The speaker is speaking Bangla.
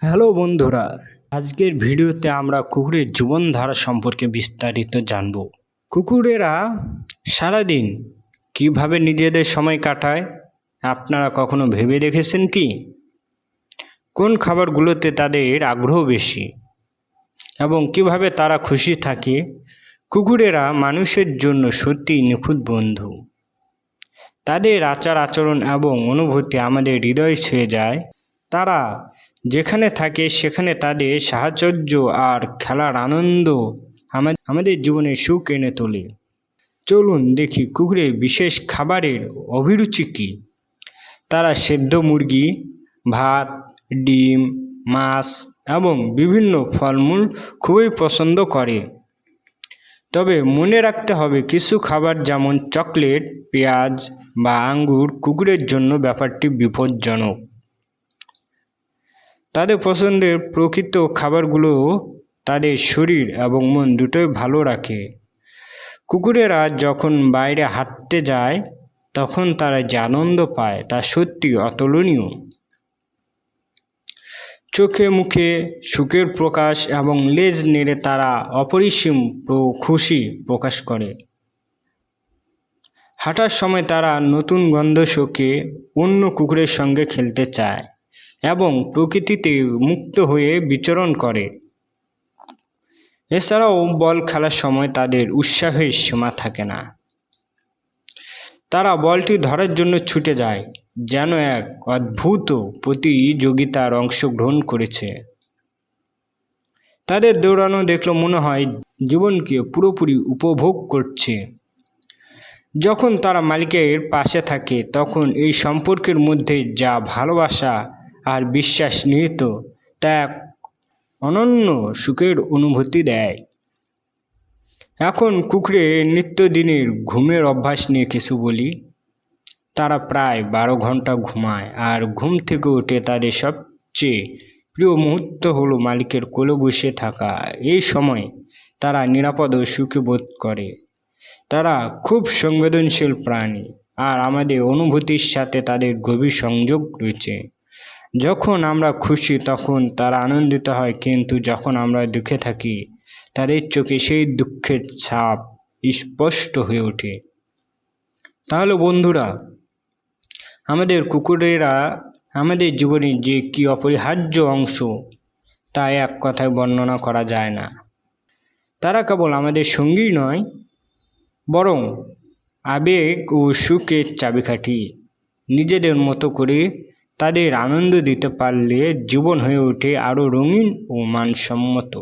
হ্যালো বন্ধুরা, আজকের ভিডিওতে আমরা কুকুরের জীবনধারা সম্পর্কে বিস্তারিত জানব। কুকুরেরা সারাদিন কিভাবে নিজেদের সময় কাটায় আপনারা কখনো ভেবে দেখেছেন কি? কোন খাবারগুলোতে তাদের আগ্রহ বেশি এবং কিভাবে তারা খুশি থাকে? কুকুরেরা মানুষের জন্য সত্যিই নিখুঁত বন্ধু। তাদের আচার আচরণ এবং অনুভূতি আমাদের হৃদয় ছুঁয়ে যায়। তারা যেখানে থাকে সেখানে তাদের সাহচর্য আর খেলার আনন্দ আমাদের জীবনে সুখ এনে তোলে। চলুন দেখি কুকুরের বিশেষ খাবারের অভিরুচি কী। তারা সেদ্ধ মুরগি, ভাত, ডিম, মাছ এবং বিভিন্ন ফলমূল খুবই পছন্দ করে। তবে মনে রাখতে হবে, কিছু খাবার যেমন চকলেট, পেঁয়াজ বা আঙ্গুর কুকুরের জন্য ব্যাপারটি বিপজ্জনক। তাদের পছন্দের প্রকৃত খাবারগুলো তাদের শরীর এবং মন দুটোই ভালো রাখে। কুকুরেরা যখন বাইরে হাঁটতে যায় তখন তারা যে আনন্দ পায় তা সত্যি অতুলনীয়। চোখে মুখে সুখের প্রকাশ এবং লেজ নেড়ে তারা অপরিসীম খুশি প্রকাশ করে। হাঁটার সময় তারা নতুন গন্ধ শোকে অন্য কুকুরের সঙ্গে খেলতে চায় এবং প্রকৃতিতে মুক্ত হয়ে বিচরণ করে। এছাড়াও বল খেলার সময় তাদের উৎসাহের সীমা থাকে না। তারা বলটি ধরার জন্য ছুটে যায়, যেন এক অদ্ভুত প্রতিযোগিতার অংশগ্রহণ করেছে। তাদের দৌড়ানো দেখলে মনে হয় জীবনকে পুরোপুরি উপভোগ করছে। যখন তারা মালিকের পাশে থাকে তখন এই সম্পর্কের মধ্যে যা ভালোবাসা আর বিশ্বাস নিহিত তা এক অনন্য সুখের অনুভূতি দেয়। এখন কুকুরের নিত্যদিনের ঘুমের অভ্যাস নিয়ে কিছু বলি। তারা প্রায় 12 ঘন্টা ঘুমায়, আর ঘুম থেকে উঠে তাদের সবচেয়ে প্রিয় মুহূর্ত হলো মালিকের কোলে বসে থাকা। এই সময় তারা নিরাপদ ও সুখী বোধ করে। তারা খুব সংবেদনশীল প্রাণী, আর আমাদের অনুভূতির সাথে তাদের গভীর সংযোগ রয়েছে। যখন আমরা খুশি তখন তারা আনন্দিত হয়, কিন্তু যখন আমরা দুঃখে থাকি তাদের চোখে সেই দুঃখের ছাপ স্পষ্ট হয়ে ওঠে। তাহলে বন্ধুরা, আমাদের কুকুরেরা আমাদের জীবনের যে কি অপরিহার্য অংশ তা এক কথায় বর্ণনা করা যায় না। তারা কেবল আমাদের সঙ্গী নয়, বরং আবেগ ও সুখের চাবিকাঠি। নিজেদের মতো করে তাদের আনন্দ দিতে পারলে জীবন হয়ে ওঠে আরও রঙিন ও মানসম্মত।